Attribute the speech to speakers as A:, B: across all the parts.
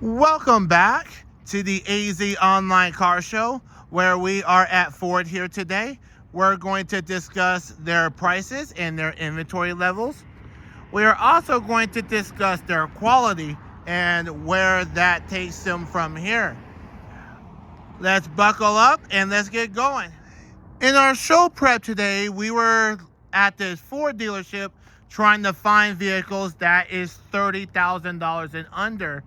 A: Welcome back to the AZ Online Car Show, where we are at Ford here today. We're going to discuss their prices and their inventory levels. We are also going to discuss their quality and where that takes them from here. Let's buckle up and let's get going. In our show prep today, we were at this Ford dealership trying to find vehicles that is $30,000 and under.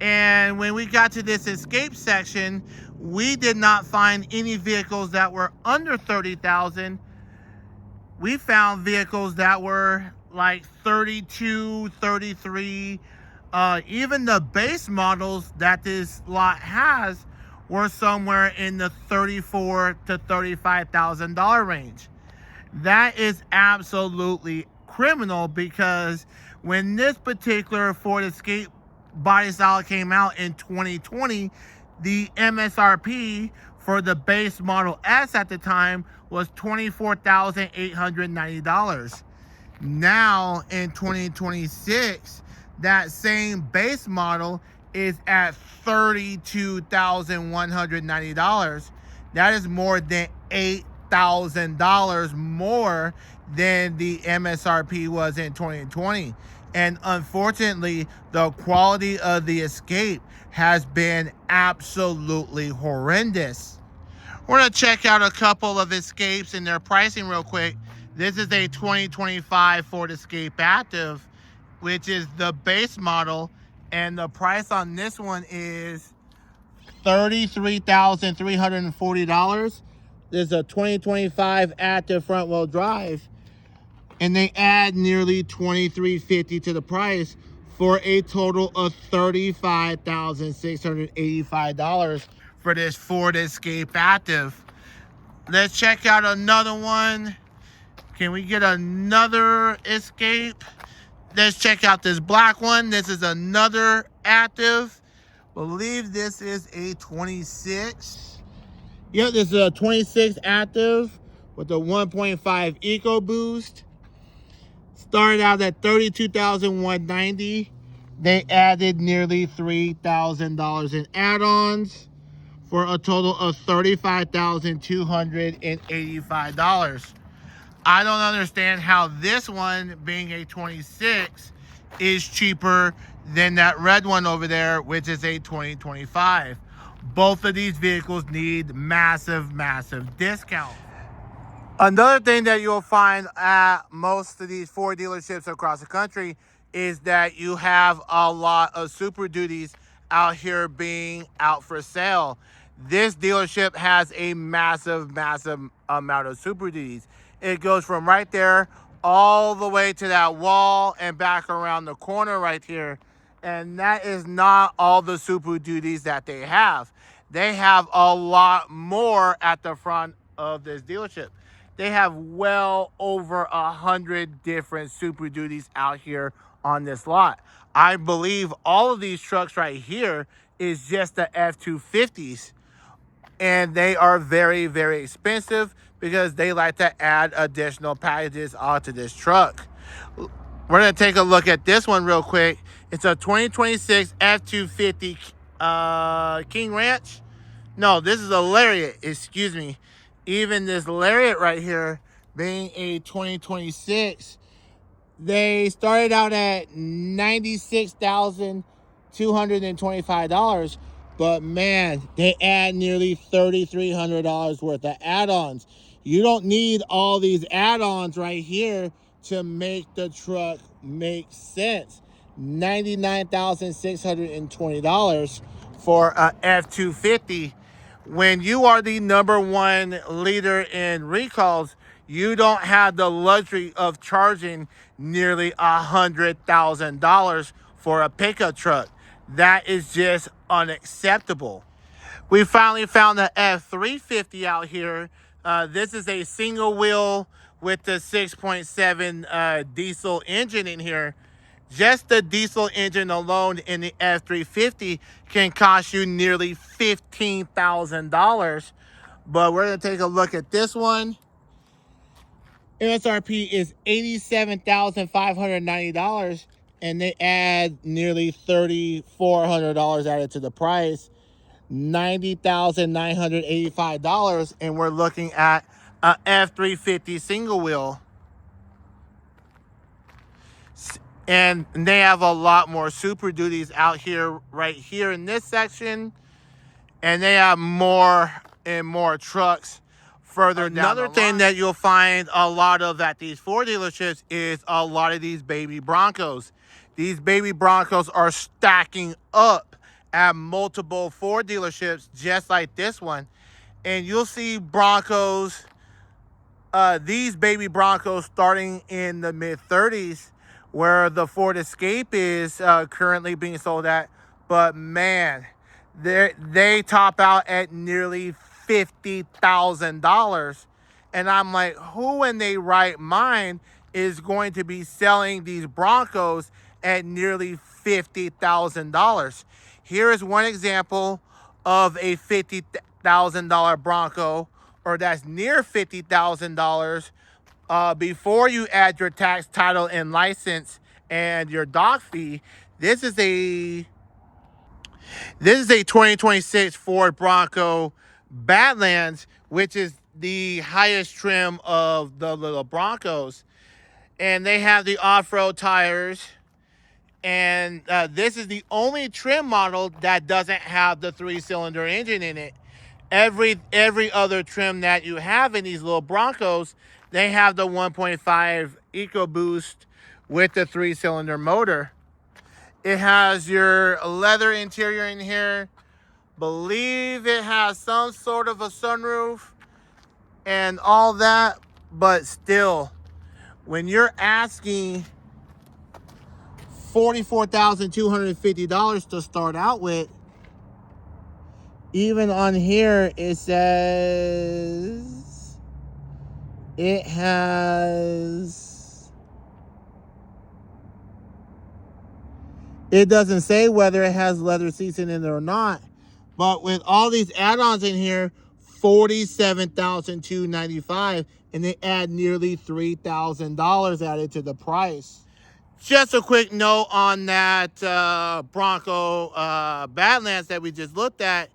A: And when we got to this Escape section, we did not find any vehicles that were under 30,000. We found vehicles that were like 32, 33. Even the base models that this lot has were somewhere in the $34,000 to $35,000 range. That is absolutely criminal, because when this particular Ford Escape body style came out in 2020, the MSRP for the base Model S at the time was $24,890. Now in 2026, that same base model is at $32,190. That is more than $8,000 more than the MSRP was in 2020. And unfortunately, the quality of the Escape has been absolutely horrendous. We're going to check out a couple of Escapes and their pricing real quick. This is a 2025 Ford Escape Active, which is the base model. And the price on this one is $33,340. This is a 2025 Active front-wheel drive. And they add nearly $2,350 to the price for a total of $35,685 for this Ford Escape Active. Let's check out another one. Can we get another Escape? Let's check out this black one. This is another Active. Believe this is a 26. Yep, this is a 26 Active with a 1.5 EcoBoost. Started out at $32,190. They added nearly $3,000 in add-ons for a total of $35,285. I don't understand how this one, being a 26, is cheaper than that red one over there, which is a 2025. Both of these vehicles need massive, massive discounts. Another thing that you'll find at most of these Ford dealerships across the country is that you have a lot of Super Duties out here being out for sale. This dealership has a massive, massive amount of Super Duties. It goes from right there all the way to that wall and back around the corner right here. And that is not all the Super Duties that they have. They have a lot more at the front of this dealership. They have well over 100 different Super Duties out here on this lot. I believe all of these trucks right here is just the F-250s. And they are very, very expensive because they like to add additional packages onto this truck. We're going to take a look at this one real quick. It's a 2026 F-250 King Ranch. No, this is a Lariat, excuse me. Even this Lariat right here, being a 2026, they started out at $96,225. But man, they add nearly $3,300 worth of add-ons. You don't need all these add-ons right here to make the truck make sense. $99,620 for a F-250. When you are the #1 leader in recalls, you don't have the luxury of charging nearly $100,000 for a pickup truck. That is just unacceptable. We finally found the F-350 out here. This is a single wheel with the 6.7 diesel engine in here. Just the diesel engine alone in the F-350 can cost you nearly $15,000. But we're going to take a look at this one. MSRP is $87,590. and they add nearly $3,400 added to the price, $90,985, and we're looking at a F350 single wheel. And they have a lot more Super Duties out here, right here in this section. And they have more and more trucks further down the line. Another thing that you'll find a lot of at these Ford dealerships is a lot of these baby Broncos. These baby Broncos are stacking up at multiple Ford dealerships just like this one. And you'll see Broncos, these baby Broncos starting in the mid-30s, where the Ford Escape is currently being sold at. But man, they top out at nearly $50,000. And I'm like, who in their right mind is going to be selling these Broncos at nearly $50,000? Here is one example of a $50,000 Bronco, or that's near $50,000, before you add your tax, title, and license and your dock fee. This is a 2026 Ford Bronco Badlands, which is the highest trim of the little Broncos. And they have the off-road tires. And this is the only trim model that doesn't have the 3-cylinder engine in it. Every other trim that you have in these little Broncos, they have the 1.5 EcoBoost with the 3-cylinder motor. It has your leather interior in here. Believe it has some sort of a sunroof and all that, but still, when you're asking $44,250 to start out with, even on here it says it has, it doesn't say whether it has leather seats in it or not, but with all these add-ons in here, $47,295, and they add nearly $3,000 added to the price. Just a quick note on that Bronco Badlands that we just looked at.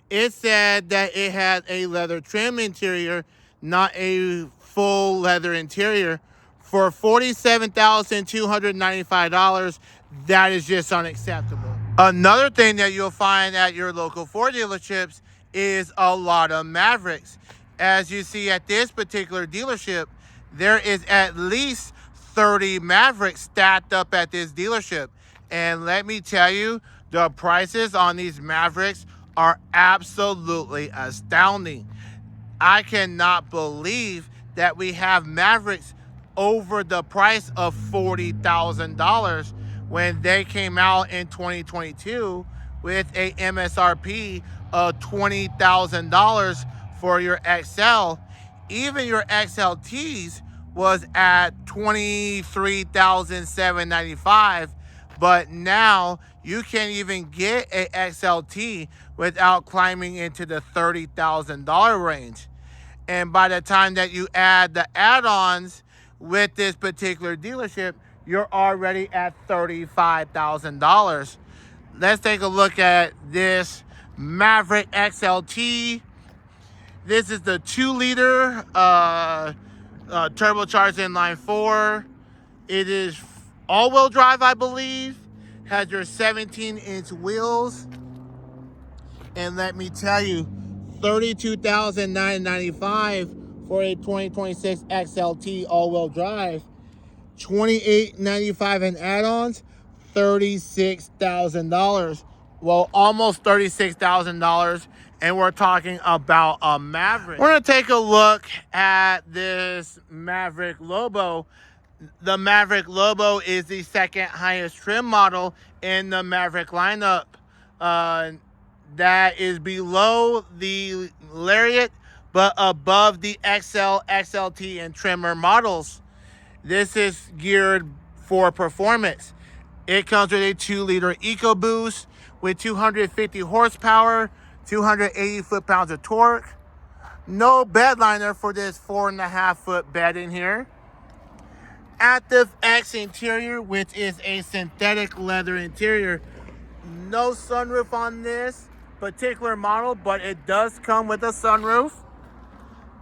A: It said that it had a leather trim interior, not a full leather interior. For $47,295, that is just unacceptable. Another thing that you'll find at your local Ford dealerships is a lot of Mavericks. As you see at this particular dealership, there is at least 30 Mavericks stacked up at this dealership. And let me tell you, the prices on these Mavericks are absolutely astounding. I cannot believe that we have Mavericks over the price of $40,000 when they came out in 2022 with a MSRP of $20,000 for your XL. Even your XLTs was at $23,795, but now you can't even get a XLT without climbing into the $30,000 range. And by the time that you add the add-ons with this particular dealership, you're already at $35,000. Let's take a look at this Maverick XLT. This is the 2-liter turbocharged inline 4. It is all-wheel drive, I believe. Has your 17-inch wheels. And let me tell you, $32,995 for a 2026 XLT all-wheel drive. $28,995 in add-ons, $36,000. Well, almost $36,000, and we're talking about a Maverick. We're going to take a look at this Maverick Lobo. The Maverick Lobo is the second highest trim model in the Maverick lineup. That is below the Lariat, but above the XL, XLT, and Trimmer models. This is geared for performance. It comes with a 2-liter EcoBoost with 250 horsepower, 280 foot-pounds of torque. No bed liner for this 4.5-foot bed in here. Active X interior, which is a synthetic leather interior. No sunroof on this particular model, but it does come with a sunroof.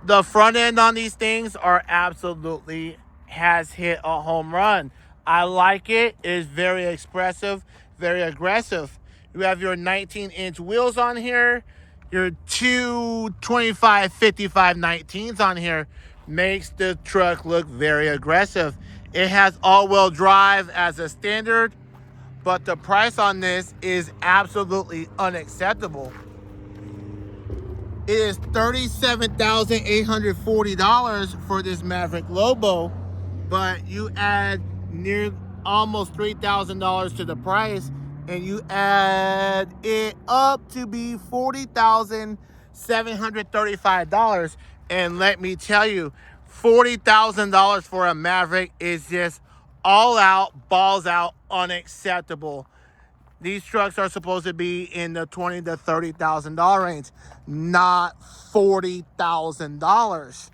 A: The front end on these things are absolutely has hit a home run. I like it. It is very expressive, very aggressive. You have your 19-inch wheels on here. Your two 25/55 19s on here makes the truck look very aggressive. It has all-wheel drive as a standard, but the price on this is absolutely unacceptable. It is $37,840 for this Maverick Lobo, but you add near almost $3,000 to the price, and you add it up to be $40,735. And let me tell you, $40,000 for a Maverick is just all out, balls out, unacceptable. These trucks are supposed to be in the $20,000 to $30,000 range, not $40,000.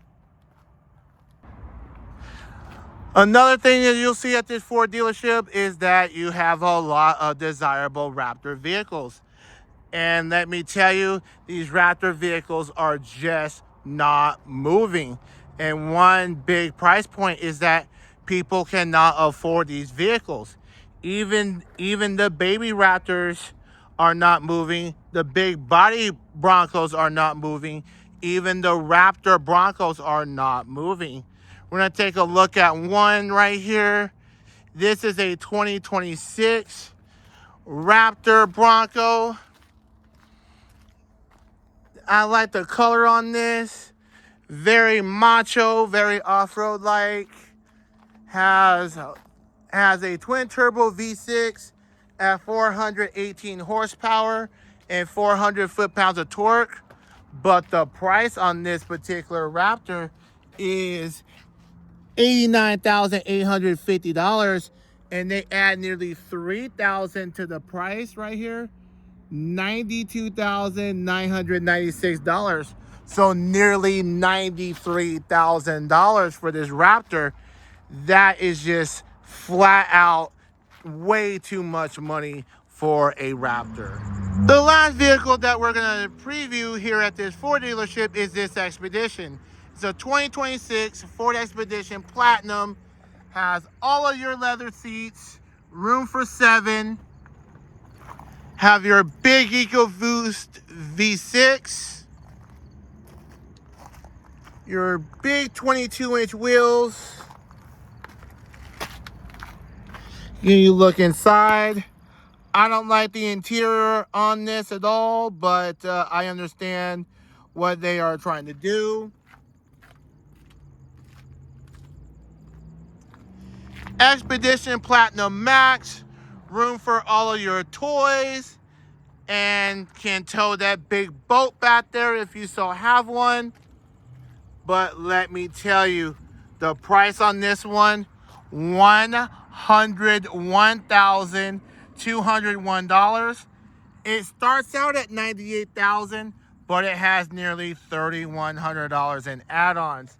A: Another thing that you'll see at this Ford dealership is that you have a lot of desirable Raptor vehicles. And let me tell you, these Raptor vehicles are just not moving. And one big price point is that people cannot afford these vehicles. Even the baby Raptors are not moving. The big body Broncos are not moving. Even the Raptor Broncos are not moving. We're going to take a look at one right here. This is a 2026 Raptor Bronco. I like the color on this. Very macho, very off-road like. Has a twin turbo V6 at 418 horsepower and 400 foot-pounds of torque. But the price on this particular Raptor is $89,850, and they add nearly $3,000 to the price right here. $92,996. So nearly $93,000 for this Raptor. That is just flat out way too much money for a Raptor. The last vehicle that we're going to preview here at this Ford dealership is this Expedition. It's a 2026 Ford Expedition Platinum. Has all of your leather seats, room for 7. Have your big EcoBoost V6. Your big 22-inch wheels. You look inside. I don't like the interior on this at all, but I understand what they are trying to do. Expedition Platinum Max, room for all of your toys, and can tow that big boat back there if you so have one. But let me tell you, the price on this one, $101,201. It starts out at $98,000, but it has nearly $3,100 in add-ons.